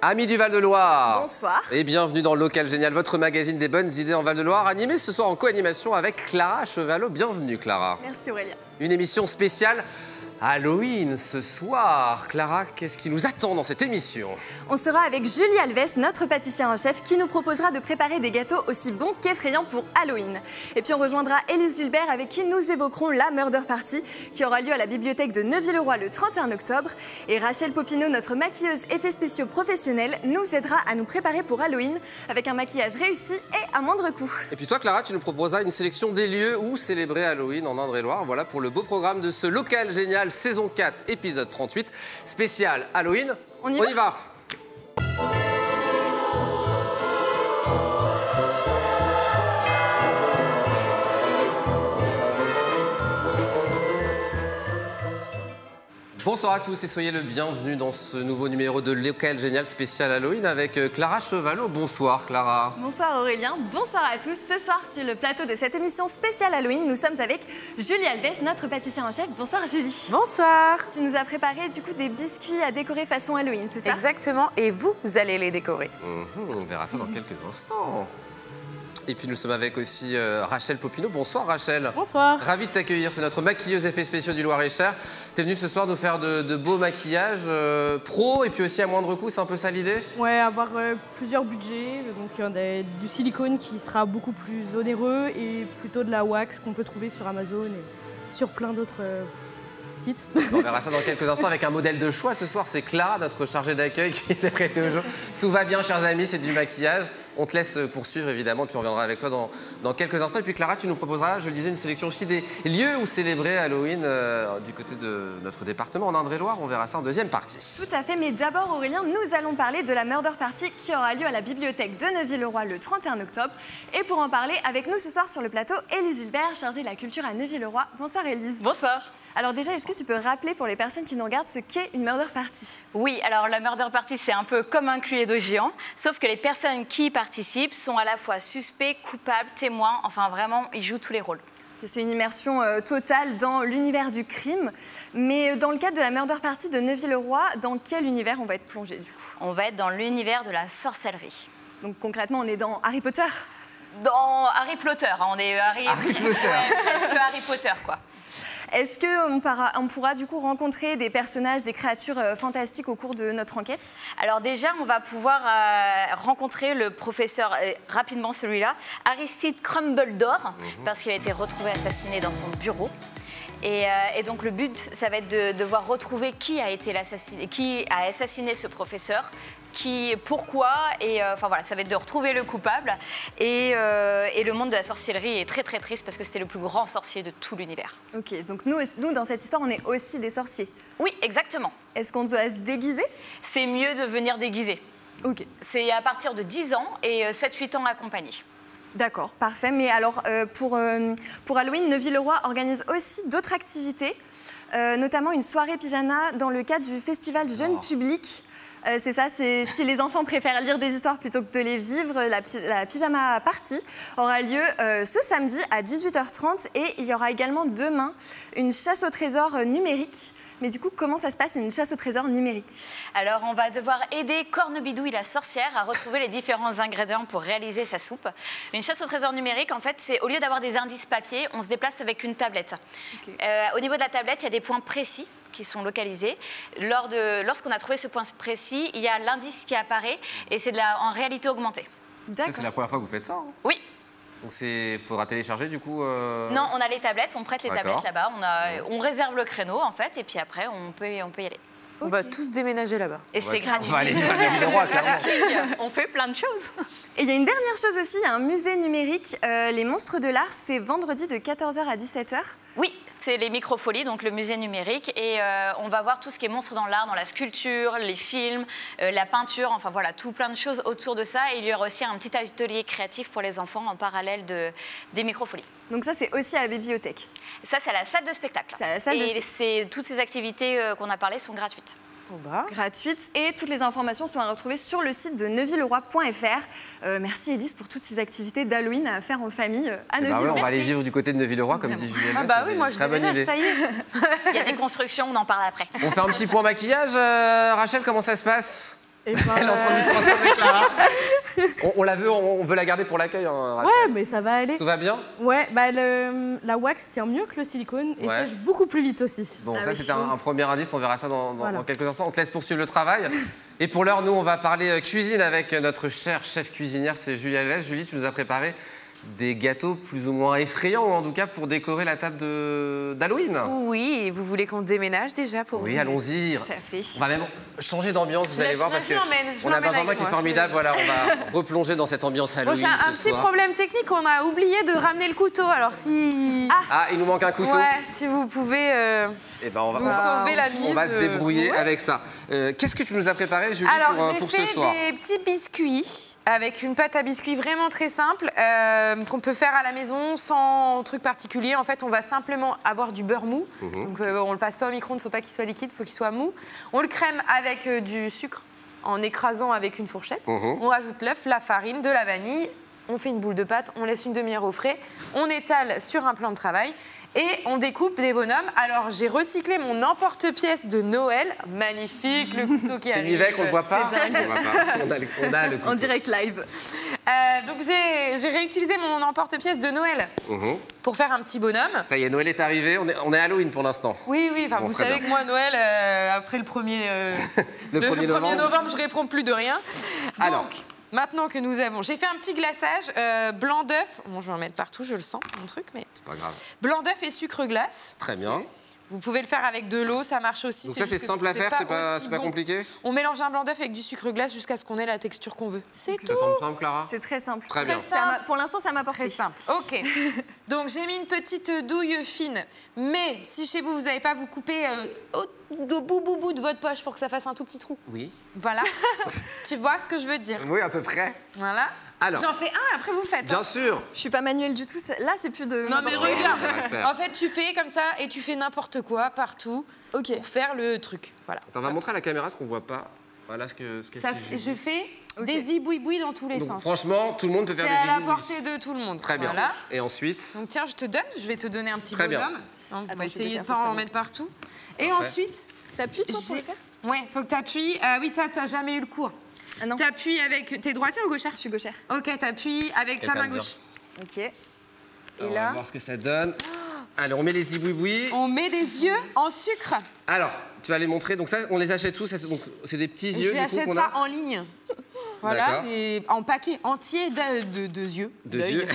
Amis du Val-de-Loire. Bonsoir. Et bienvenue dans Local Génial, votre magazine des bonnes idées en Val-de-Loire, animé ce soir en co-animation avec Clara Chevalot. Bienvenue Clara. Merci Aurélien. Une émission spéciale Halloween ce soir. Clara, qu'est-ce qui nous attend dans cette émission? On sera avec Julie Alves, notre pâtissière en chef, qui nous proposera de préparer des gâteaux aussi bons qu'effrayants pour Halloween. Et puis on rejoindra Élise Gilbert, avec qui nous évoquerons la Murder Party, qui aura lieu à la bibliothèque de Neuville-le-Roi le 31 octobre. Et Rachel Popino, notre maquilleuse effets spéciaux professionnelle, nous aidera à nous préparer pour Halloween, avec un maquillage réussi et à moindre coût. Et puis toi Clara, tu nous proposeras une sélection des lieux où célébrer Halloween en Indre-et-Loire. Voilà pour le beau programme de ce Local Génial saison 4, épisode 38, spécial Halloween. On y va. Bonsoir à tous et soyez le bienvenu dans ce nouveau numéro de Local Génial spécial Halloween avec Clara Chevalot. Bonsoir Clara. Bonsoir Aurélien, bonsoir à tous. Ce soir sur le plateau de cette émission spéciale Halloween, nous sommes avec Julie Alves, notre pâtissière en chef. Bonsoir Julie. Bonsoir. Tu nous as préparé du coup des biscuits à décorer façon Halloween, c'est ça? Exactement, et vous allez les décorer. On verra ça dans quelques instants. Et puis nous sommes avec aussi Rachel Popino. Bonsoir Rachel. Bonsoir. Ravi de t'accueillir, c'est notre maquilleuse effets spéciaux du Loir-et-Cher. T'es venue ce soir nous faire de beaux maquillages pro et puis aussi à moindre coût, c'est un peu ça l'idée? Ouais, avoir plusieurs budgets, donc du silicone qui sera beaucoup plus onéreux et plutôt de la wax qu'on peut trouver sur Amazon et sur plein d'autres sites. On verra ça dans quelques instants avec un modèle de choix. Ce soir, c'est Clara, notre chargée d'accueil, qui s'est prêtée au jeu. Tout va bien, chers amis, c'est du maquillage. On te laisse poursuivre, évidemment, puis on reviendra avec toi dans quelques instants. Et puis Clara, tu nous proposeras, je le disais, une sélection aussi des lieux où célébrer Halloween du côté de notre département, en Indre-et-Loire. On verra ça en deuxième partie. Tout à fait, mais d'abord Aurélien, nous allons parler de la Murder Party qui aura lieu à la bibliothèque de Neuville-le-Roi le 31 octobre. Et pour en parler, avec nous ce soir sur le plateau, Élise Gilbert, chargée de la culture à Neuville-le-Roi. Bonsoir Élise. Bonsoir. Alors déjà, est-ce que tu peux rappeler pour les personnes qui nous regardent ce qu'est une Murder Party? Oui, alors la Murder Party, c'est un peu comme un Cluedo géant, sauf que les personnes qui y participent sont à la fois suspects, coupables, témoins, enfin vraiment, ils jouent tous les rôles. C'est une immersion totale dans l'univers du crime. Mais dans le cadre de la Murder Party de Neuville-le-Roi, dans quel univers on va être plongé du coup? On va être dans l'univers de la sorcellerie. Donc concrètement, on est dans Harry Potter? Dans Harry Potter, hein, on est Harry Potter. Ouais, presque Harry Potter, quoi. Est-ce qu'on pourra du coup rencontrer des personnages, des créatures fantastiques au cours de notre enquête? Alors déjà, on va pouvoir rencontrer le professeur, rapidement celui-là, Aristide Crumbledore, parce qu'il a été retrouvé assassiné dans son bureau. Et donc le but, ça va être de devoir retrouver qui a assassiné ce professeur, pourquoi, et enfin voilà, ça va être de retrouver le coupable. Et le monde de la sorcellerie est très très triste parce que c'était le plus grand sorcier de tout l'univers. Ok, donc nous dans cette histoire, on est aussi des sorciers. Oui, exactement. Est-ce qu'on doit se déguiser? C'est mieux de venir déguisé. Ok. C'est à partir de 10 ans et 7-8 ans accompagné. D'accord, parfait. Mais alors, pour Halloween, Neuville-le-Roi organise aussi d'autres activités, notamment une soirée pyjama dans le cadre du festival Jeune Public. C'est ça, si les enfants préfèrent lire des histoires plutôt que de les vivre, la pyjama party aura lieu ce samedi à 18h30 et il y aura également demain une chasse au trésor numérique. Mais du coup, comment ça se passe une chasse au trésor numérique? Alors, on va devoir aider Cornebidouille la sorcière à retrouver les différents ingrédients pour réaliser sa soupe. Une chasse au trésor numérique, en fait, c'est au lieu d'avoir des indices papier, on se déplace avec une tablette. Okay. Au niveau de la tablette, il y a des points précis qui sont localisés. Lorsqu'on a trouvé ce point précis, il y a l'indice qui apparaît et c'est en réalité augmentée. C'est la première fois que vous faites ça, hein? Oui. Donc il faudra télécharger du coup Non, on a les tablettes, on prête les tablettes là-bas, on réserve le créneau en fait, et puis après on peut y aller. Okay. On va tous déménager là-bas. Et c'est gratuit. On va aller vivre à Neuville-le-Roi, clairement. On fait plein de choses. Et il y a une dernière chose aussi, il y a un musée numérique, les Monstres de l'Art, c'est vendredi de 14h à 17h. Oui, c'est les Microfolies, donc le musée numérique, et on va voir tout ce qui est monstres dans l'art, dans la sculpture, les films, la peinture, enfin voilà, tout plein de choses autour de ça. Et il y aura aussi un petit atelier créatif pour les enfants en parallèle des Microfolies. Donc ça, c'est aussi à la bibliothèque? Ça, c'est à la salle de spectacle. Et toutes ces activités qu'on a parlé sont gratuites. Gratuite, et toutes les informations sont à retrouver sur le site de neuville-le-roi.fr. Merci Élise pour toutes ces activités d'Halloween à faire en famille à Neuville. On va aller vivre du côté de Neuville-le-Roi, comme dit Juliette. Ah bah oui, moi je déménage, ça y est. Il y a des constructions, on en parle après. On fait un petit point maquillage. Rachel, comment ça se passe? Et ben, Elle est en train de nous transformer, Clara. On la veut, on veut la garder pour l'accueil, hein, Rachel. Ouais, mais ça va aller. Tout va bien? Ouais, bah la wax tient mieux que le silicone et sèche beaucoup plus vite aussi. Bon, ça c'était un premier indice, on verra ça dans quelques instants. On te laisse poursuivre le travail. Et pour l'heure, nous, on va parler cuisine avec notre chère chef cuisinière, c'est Julie Alves. Julie, tu nous as préparé des gâteaux plus ou moins effrayants, ou en tout cas pour décorer la table d'Halloween. Oui, et vous voulez qu'on déménage déjà pour Oui, allons-y. Tout à fait. On va même changer d'ambiance, vous allez voir, parce que on a l'emmène Benjamin avec qui est moi, formidable. Voilà, on va replonger dans cette ambiance Bon, Halloween j'ai un ce petit soir. problème technique, on a oublié de ramener le couteau, alors si... Ah, il nous manque un couteau. Ouais, si vous pouvez Eh ben, on va, nous sauver la mise. on va se débrouiller avec ça. Qu'est-ce que tu nous as préparé, Julie, Alors, pour j'ai ce soir? fait des petits biscuits avec une pâte à biscuits vraiment très simple qu'on peut faire à la maison sans truc particulier. En fait, on va simplement avoir du beurre mou. Donc, on le passe pas au micro-ondes, il ne faut pas qu'il soit liquide, il faut qu'il soit mou. On le crème avec du sucre en écrasant avec une fourchette. On rajoute l'œuf, la farine, de la vanille. On fait une boule de pâte, on laisse une demi-heure au frais. On étale sur un plan de travail. Et on découpe des bonhommes. Alors, j'ai recyclé mon emporte-pièce de Noël. Magnifique, le couteau qui arrive. C'est Nivek, on le voit pas. C'est dingue. On voit pas. On a le couteau. En direct live. Donc, j'ai réutilisé mon emporte-pièce de Noël pour faire un petit bonhomme. Ça y est, Noël est arrivé. On est Halloween pour l'instant. Oui, oui. Enfin, Bon, vous très savez bien. que moi, Noël, après le 1er, Le 1er novembre. je réponds plus de rien. Donc, Alors. maintenant que nous avons... J'ai fait un petit glaçage, blanc d'œuf. Bon, je vais en mettre partout, je le sens, mon truc, mais... C'est pas grave. Blanc d'œuf et sucre glace. Très bien. Vous pouvez le faire avec de l'eau, ça marche aussi. Donc ça, c'est juste simple que à faire, c'est pas aussi bon. compliqué? On mélange un blanc d'œuf avec du sucre glace jusqu'à ce qu'on ait la texture qu'on veut. C'est tout. Ça semble simple, Clara? C'est très simple. Très bien. Pour l'instant, ça m'a porté. Très simple. OK. Donc, j'ai mis une petite douille fine. Mais si chez vous, vous n'avez pas, vous coupez au bout de votre poche pour que ça fasse un tout petit trou. Oui. Voilà. Tu vois ce que je veux dire? Oui, à peu près. Voilà. Alors. J'en fais un, après vous faites. Bien sûr. Je suis pas manuelle du tout. Là, c'est plus de. Non, mais ça va le regarde. faire. En fait, tu fais comme ça et tu fais n'importe quoi partout pour faire le truc. Voilà. On va montrer à la caméra ce qu'on voit pas. Voilà ce qu'elle Ça, fait. je fais des zibouibouis dans tous les Donc, sens. franchement, tout le monde peut faire C'est des à la zigouilles. portée de tout le monde. Très bien. Voilà. Et ensuite. Donc tiens, je vais te donner un petit Très bien. bonhomme. Donc, on va Attends, essayer de je pas en mettre partout. Et Parfait. ensuite, T'appuies, toi, pour le faire? Ouais, faut que t'appuies. Oui, t'as jamais eu le cours. Ah non. T'appuies avec... T'es droitière ou gauchère? Je suis gauchère. Ok, t'appuies avec ta Quelqu'un main de bien. gauche. Ok. Et On va là. voir ce que ça donne. Allez, on met les zibouibouis. On met des yeux en sucre. Alors, tu vas les montrer. Donc ça, on les achète tous. Donc c'est des petits yeux. du coup, J'achète qu'on ça a. en ligne. Voilà, D'accord. et en paquet entier de yeux. Deux d'œil. yeux.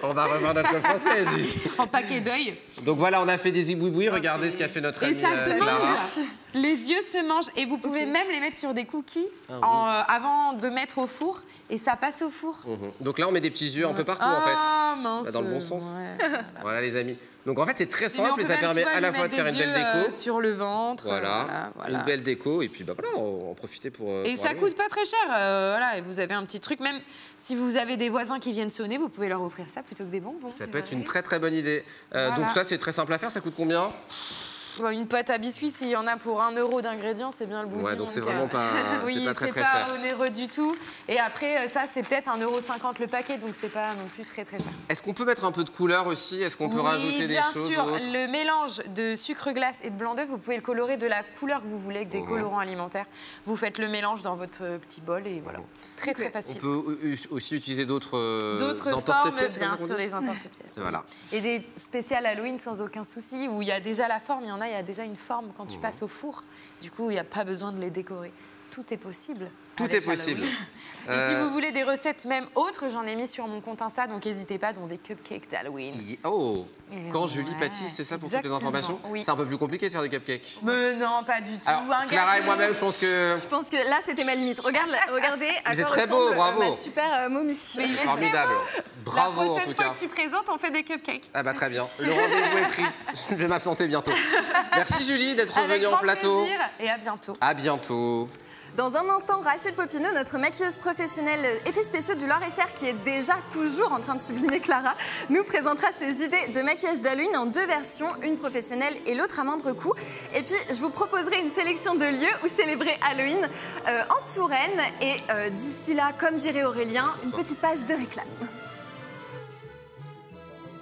On va revoir notre français, Julie. En paquet d'œil. Donc voilà, on a fait des zibouibouis. Regardez ce qu'a fait notre Et amie ça se Clara. mange. Les yeux se mangent. Et vous pouvez même les mettre sur des cookies avant de mettre au four. Et ça passe au four. Donc là, on met des petits yeux un peu partout, en fait. Ah, mince. Bah, dans le bon sens. Ouais. Voilà, les amis. Donc en fait, c'est très Mais on simple peut et ça même, permet tu vois, à la lui fois de mettre faire une des belle yeux, déco. sur le ventre. Voilà, voilà. une belle déco. Et puis bah voilà, on en profiter pour. Et pour ça Halloween. coûte pas très cher. Voilà, et vous avez un petit truc. Même si vous avez des voisins qui viennent sonner, vous pouvez leur offrir ça plutôt que des bonbons. Ça peut être une très très bonne idée. Donc ça, c'est très simple à faire. Ça coûte combien? Bon, une pâte à biscuits, s'il y en a pour 1 € d'ingrédients, c'est bien le bout. Ouais, donc c'est vraiment pas, oui, c'est pas très c'est très pas cher. onéreux du tout. Et après, ça, c'est peut-être 1,50 € le paquet, donc c'est pas non plus très très cher. Est-ce qu'on peut mettre un peu de couleur aussi? Est-ce qu'on peut rajouter des bien choses sûr. autres? Le mélange de sucre glace et de blanc d'œuf, vous pouvez le colorer de la couleur que vous voulez avec des colorants alimentaires. Vous faites le mélange dans votre petit bol et voilà. C'est très très On facile. peut aussi utiliser d'autres Formes, emporte-pièces, bien comme on sûr, dit. les emporte-pièces. Voilà. Et des spéciales Halloween sans aucun souci, où il y a déjà la forme, il y a déjà une forme quand tu passes au four. Du coup, il n'y a pas besoin de les décorer. Tout est possible. Tout avec est possible. Halloween. Et si vous voulez des recettes même autres, j'en ai mis sur mon compte Insta, donc n'hésitez pas, dont des cupcakes d'Halloween. Oh, Et quand Julie ouais, pâtisse, c'est ça pour toutes les exactement, informations? oui. C'est un peu plus compliqué de faire des cupcakes. Mais non, pas du tout. Alors, Un Clara et gâteau. moi-même, je pense que Je pense que là, c'était ma limite. Regardez à c'est quoi très beau, ressemble, bravo. ma super momie. Mais il est formidable. très beau. Bravo La en prochaine tout fois cas. que tu présentes, on fait des cupcakes. Ah bah très bien. Le rendez-vous est pris. Je vais m'absenter bientôt. Merci Julie d'être Avec venue en grand plateau. plaisir et à bientôt. À bientôt. Dans un instant, Rachel Popinot, notre maquilleuse professionnelle effets spéciaux du Loir-et-Cher, qui est déjà toujours en train de sublimer Clara, nous présentera ses idées de maquillage d'Halloween en 2 versions, une professionnelle et l'autre à moindre coût. Et puis, je vous proposerai une sélection de lieux où célébrer Halloween en Touraine. Et d'ici là, comme dirait Aurélien, une petite page de réclame.